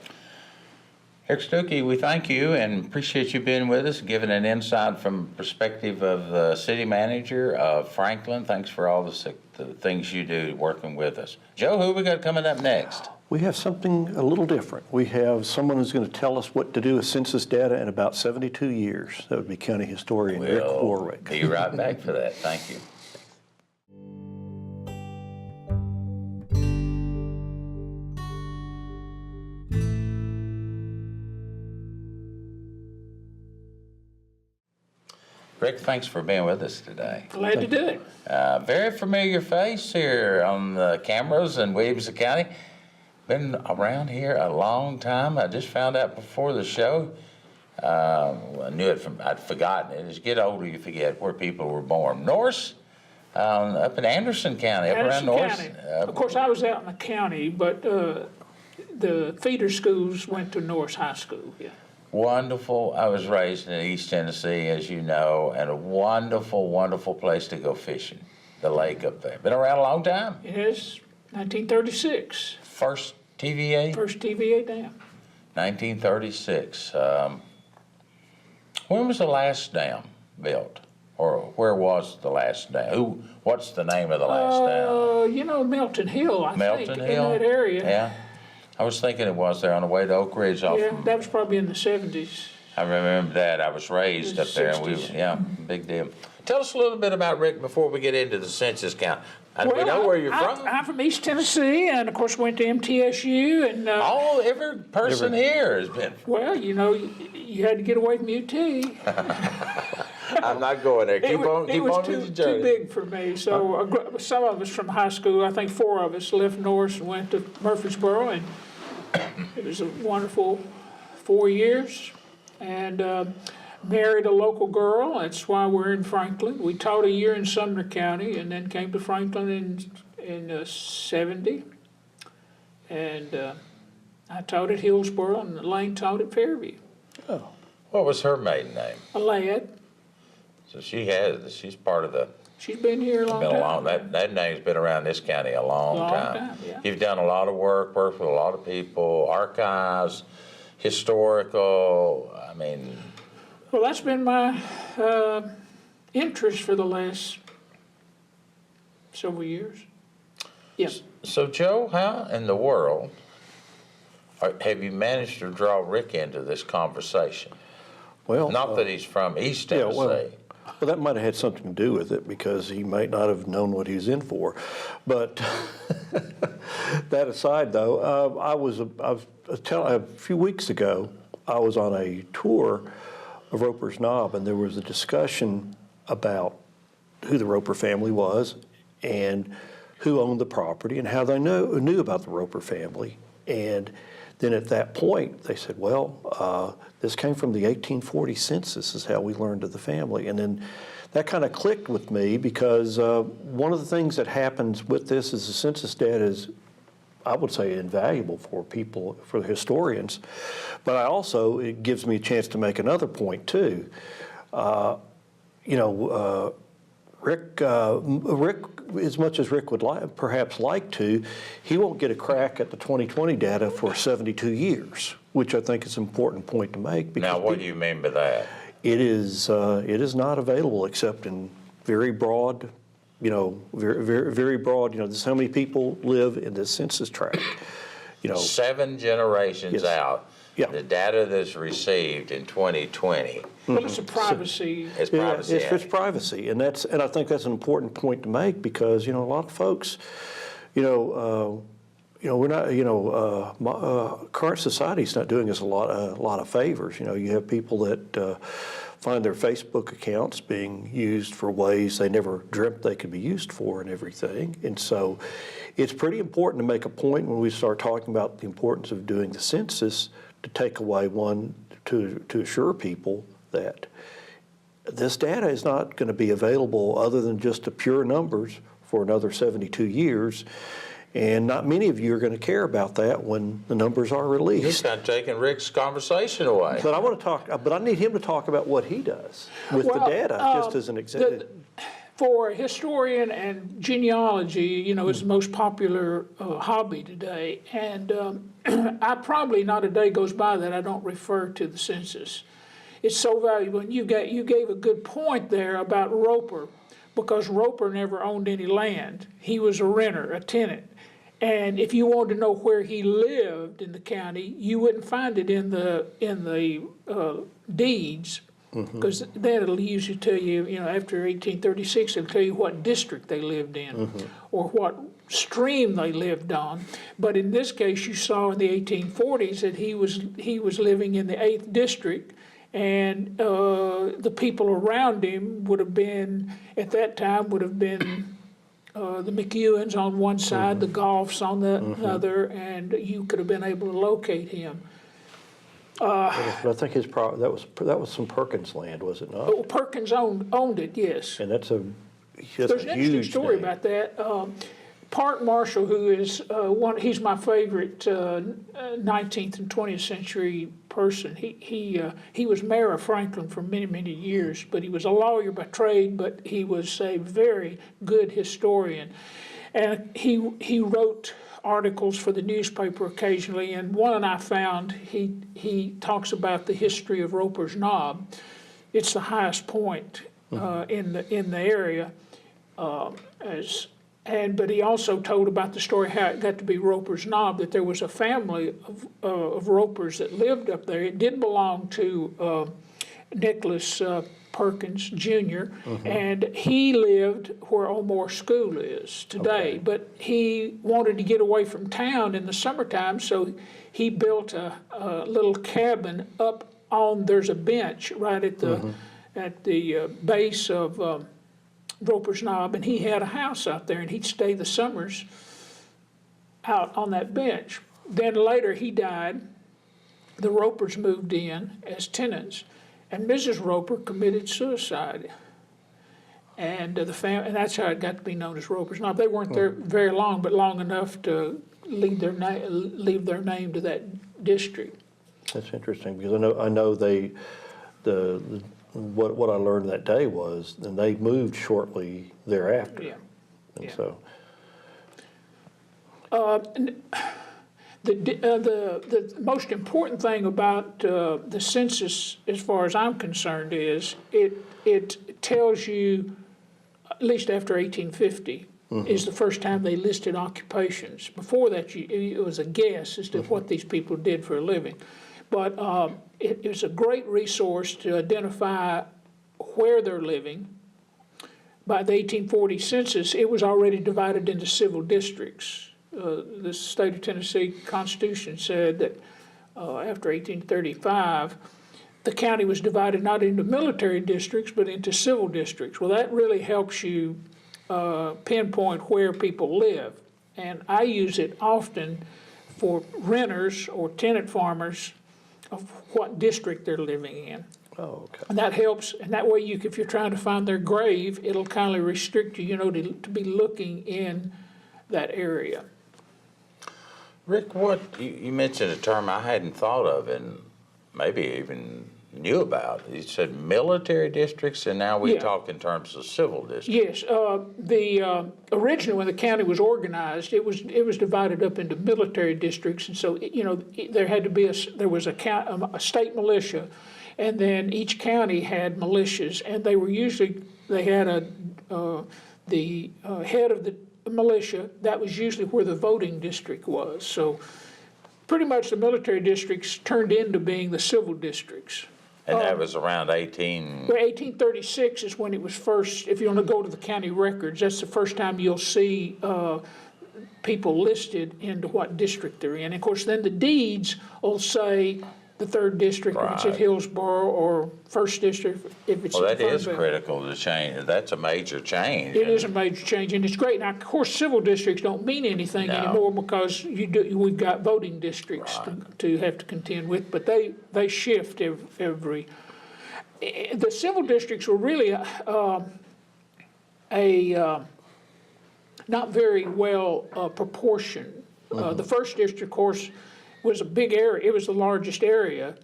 Eric Stuckey, we thank you and appreciate you being with us, giving an insight from perspective of the city manager of Franklin. Thanks for all the things you do working with us. Joe, who we got coming up next? We have something a little different. We have someone who's going to tell us what to do with census data in about 72 years. That would be county historian Rick Warwick. Be right back for that. Thank you. Rick, thanks for being with us today. Glad to do it. Very familiar face here on the cameras in Williamson County. been around here a long time. I just found out before the show. I knew it I'd forgotten it. As you get older, you forget where people were born. Norse, up in Anderson County, up around Norse. County. Of course, I was out in the county, but the feeder schools went to Norse High School, yeah. Wonderful. I was raised in East Tennessee, as you know, and a wonderful, wonderful place to go fishing. The lake up there. Been around a long time. Yes, 1936. First TVA? First TVA dam. 1936. When was the last dam built? Or where was the last dam? What's the name of the last dam? You know, Melton Hill, I Melton think, Hill? in that area. Yeah. I was thinking it was there on the way to Oak Ridge off. Yeah, that was probably in the 70s. I remember that. I was raised The up there. And 60s. big deal. Tell us a little bit about Rick before we get into the census count. We know where you're from. I'm from East Tennessee, and of course went to MTSU, and Every person here has been. well, you know, you had to get away from UT. I'm not going there. Keep on It was with your too journey. big for me. So some of us from high school, I think 4 of us left Norris and went to Murfreesboro, and it was a wonderful 4 years. And married a local girl. That's why we're in Franklin. We taught a year in Sumner County, and then came to Franklin in 70. And I taught at Hillsboro, and Elaine taught at Fairview. What was her maiden name? A lad. So she's part of the. She's been here a long time. That name's been around this county a long time. Yeah. You've done a lot of worked with a lot of people, archives, historical. I mean. Well, that's been my interest for the last several years. Yes. So Joe, how in the world have you managed to draw Rick into this conversation? Well, Not that he's from East yeah, Tennessee. well, that might have had something to do with it because he might not have known what he was in for. But that aside, though, a few weeks ago, I was on a tour of Roper's Knob, and there was a discussion about who the Roper family was and who owned the property and how they knew about the Roper family. And then at that point, they said, well, this came from the 1840 census is how we learned of the family. And then that kind of clicked with me because one of the things that happens with this is the census data is, I would say, invaluable for people, for historians. But it gives me a chance to make another point too. Rick, as much as Rick would perhaps like to, he won't get a crack at the 2020 data for 72 years, which I think is an important point to make. Now, what do you mean by that? It is not available except in very broad, very broad. This is how many people live in this census tract. 7 generations out. Yeah. The data that's received in 2020. Well, it's a privacy. It's privacy. It's privacy, and I think that's an important point to make because a lot of folks, we're not, current society's not doing us a lot of favors. You have people that find their Facebook accounts being used for ways they never dreamt they could be used for and everything, and so it's pretty important to make a point when we start talking about the importance of doing the census to take away to assure people that this data is not going to be available other than just the pure numbers for another 72 years. And not many of you are going to care about that when the numbers are released. He's kind of taking Rick's conversation away. But I need him to talk about what he does with the data, just as an example. For a historian and genealogy, is the most popular hobby today. And I probably not a day goes by that I don't refer to the census. It's so valuable. And you gave a good point there about Roper, because Roper never owned any land. He was a renter, a tenant. And if you wanted to know where he lived in the county, you wouldn't find it in the deeds. Because then it'll usually tell you, after 1836, it'll tell you what district they lived in or what stream they lived on. But in this case, you saw in the 1840s that he was living in the 8th district, and the people around him would have been the McEwens on one side, the Goffs on the other, and you could have been able to locate him. But I think that was some Perkins land, was it not? Well, Perkins owned it, yes. And that's a There's an interesting huge story name. about that. Park Marshall, who is he's my favorite 19th and 20th century person. He was mayor of Franklin for many, many years, but he was a lawyer by trade, but he was a very good historian. And he wrote articles for the newspaper occasionally, and one I found, he talks about the history of Roper's Knob. It's the highest point in the area, but he also told about the story how it got to be Roper's Knob, that there was a family of Ropers that lived up there. It did belong to Nicholas Perkins Jr., and he lived where O'More School is today. Okay. But he wanted to get away from town in the summertime, so he built a little cabin up on, there's a bench right at the base of Roper's Knob, and he had a house out there, and he'd stay the summers out on that bench. Then later he died. The Ropers moved in as tenants, and Mrs. Roper committed suicide. And and that's how it got to be known as Roper's Knob. They weren't there very long, but long enough to leave their name to that district. That's interesting, because I know what I learned that day was, and they moved shortly thereafter. Yeah. And Yeah. so, The most important thing about the census, as far as I'm concerned, is it tells you, at least after 1850, is the first time they listed occupations. Before that, it was a guess as to what these people did for a living. But it was a great resource to identify where they're living. By the 1840 census, it was already divided into civil districts. The state of Tennessee Constitution said that after 1835, the county was divided not into military districts, but into civil districts. Well, that really helps you pinpoint where people live. And I use it often for renters or tenant farmers of what district they're living in. oh, okay. And that helps, and that way if you're trying to find their grave, it'll kind of restrict you, to be looking in that area. Rick, you mentioned a term I hadn't thought of and maybe even knew about. You said military districts, and now we Yeah. talk in terms of civil districts. Yes, originally when the county was organized, it was divided up into military districts, and so there had to be there was a state militia, and then each county had militias, and they had the head of the militia. That was usually where the voting district was. So pretty much the military districts turned into being the civil districts. And that was around 18... Well, 1836 is when it was first, if you want to go to the county records, that's the first time you'll see people listed into what district they're in. And of course, then the deeds will say the 3rd district if it's at Right. Hillsborough, or 1st district if it's Well, at that is Ferndale. critical to change. That's a major change. It is a major change, and it's great. Now, of course, civil districts don't mean anything No. anymore because we've got voting districts to have to contend with, but they shift every. The civil districts were really not very well proportioned. The 1st district, of course, was a big area. It was the largest area.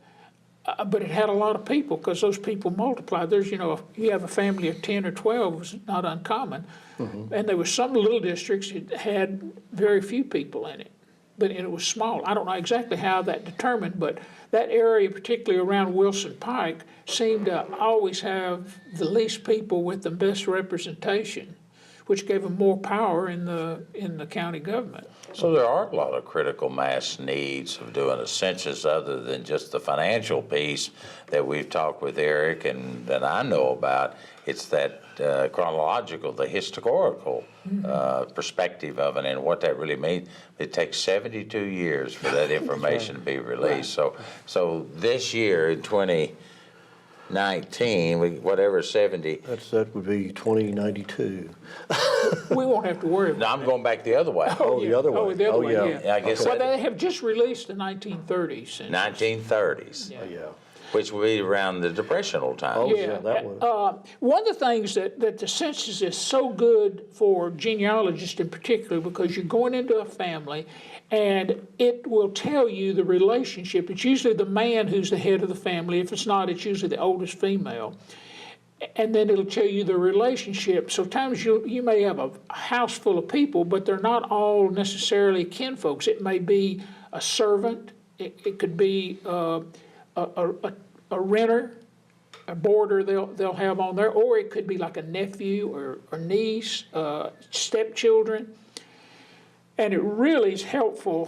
But it had a lot of people because those people multiplied. There's, if you have a family of 10 or 12, it's not uncommon. And there were some little districts that had very few people in it, but it was small. I don't know exactly how that determined, but that area, particularly around Wilson Pike, seemed to always have the least people with the best representation, which gave them more power in the county government. So there are a lot of critical mass needs of doing a census other than just the financial piece that we've talked with Eric and that I know about. It's that chronological, the historical perspective of it and what that really means. It takes 72 years for that information to be released. So this year in 2019, whatever 70. That would be 2092. We won't have to worry No, about I'm going back the other way. Oh, the other Oh, way. the other Oh, way, yeah. yeah. Yeah, I guess Well, that- they have just released the 1930s census. 1930s, Yeah. Yeah. which would be around the Depressional time. Oh, yeah, that was. One of the things that the census is so good for genealogists in particular, because you're going into a family and it will tell you the relationship. It's usually the man who's the head of the family. If it's not, it's usually the oldest female. And then it'll tell you the relationship. So times you may have a house full of people, but they're not all necessarily kinfolks. It may be a servant. It could be a renter, a boarder they'll have on there, or it could be like a nephew or niece, stepchildren. And it really is helpful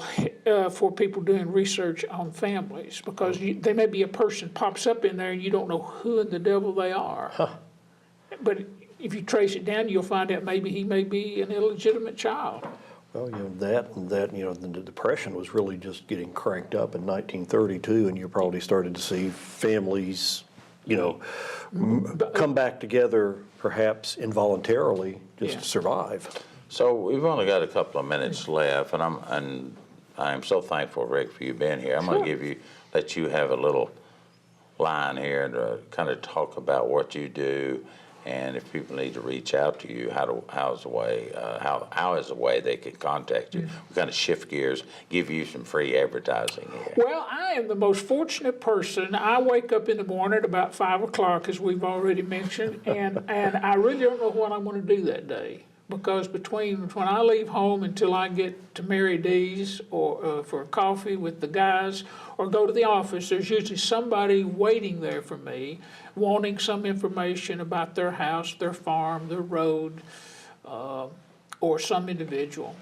for people doing research on families, because there may be a person pops up in there and you don't know who in the devil they are. But if you trace it down, you'll find out maybe he may be an illegitimate child. Well, the Depression was really just getting cranked up in 1932, and you probably started to see families, come back together, perhaps involuntarily, just Yeah. to survive. So we've only got a couple of minutes left, and I'm so thankful, Rick, for you being here. I'm going to let you have a little line here to kind of talk about what you do, and if people need to reach out to you, how is the way they can contact you? We kind of shift gears, give you some free advertising here. Well, I am the most fortunate person. I wake up in the morning at about 5 o'clock, as we've already mentioned, and I really don't know what I'm going to do that day. Because between when I leave home until I get to Mary D's or for coffee with the guys or go to the office, there's usually somebody waiting there for me, wanting some information about their house, their farm, their road, or some individual.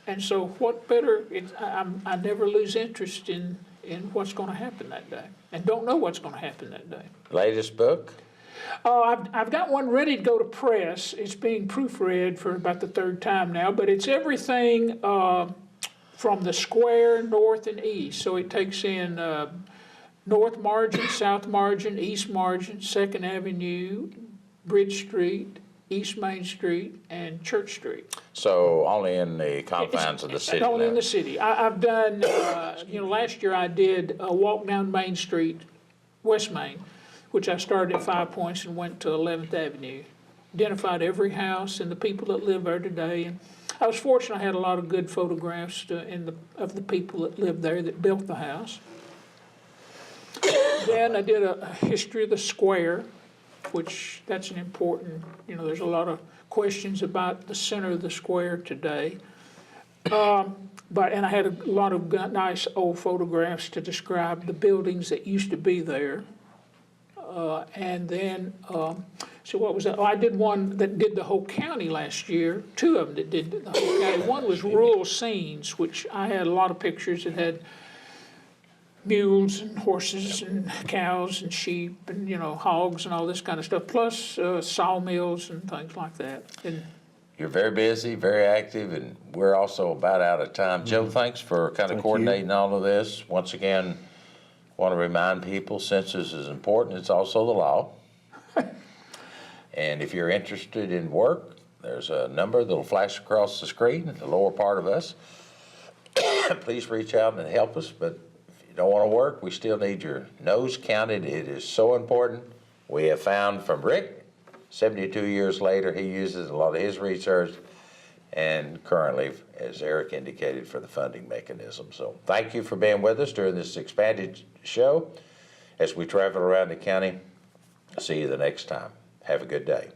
And so what better, I never lose interest in what's going to happen that day, and don't know what's going to happen that day. Latest book? I've got one ready to go to press. It's being proofread for about the third time now, but it's everything from the square, north and east. So it takes in north margin, south margin, east margin, 2nd Avenue, Bridge Street, East Main Street, and Church Street. So only in the confines of the city Only now. in the city. I've done, last year I did a walk down Main Street, West Main, which I started at 5 Points and went to 11th Avenue. Identified every house and the people that live there today. And I was fortunate I had a lot of good photographs of the people that lived there that built the house. Then I did a history of the square, which that's an important, there's a lot of questions about the center of the square today. And I had a lot of nice old photographs to describe the buildings that used to be there. And then, so what was that? Oh, I did one that did the whole county last year, 2 of them that did the whole county. One was rural scenes, which I had a lot of pictures that had mules and horses and cows and sheep and, hogs and all this kind of stuff, plus sawmills and things like that. And You're very busy, very active, and we're also about out of time. Joe, thanks for kind of Thank coordinating all of this. Once again, want to remind people, census is important. It's also the law. And if you're interested in work, there's a number that'll flash across the screen at the lower part of us. Please reach out and help us. But if you don't want to work, we still need your nose counted. It is so important. We have found from Rick, 72 years later, he uses a lot of his research, and currently, as Eric indicated, for the funding mechanism. So thank you for being with us during this expanded show as we travel around the county. See you the next time. Have a good day.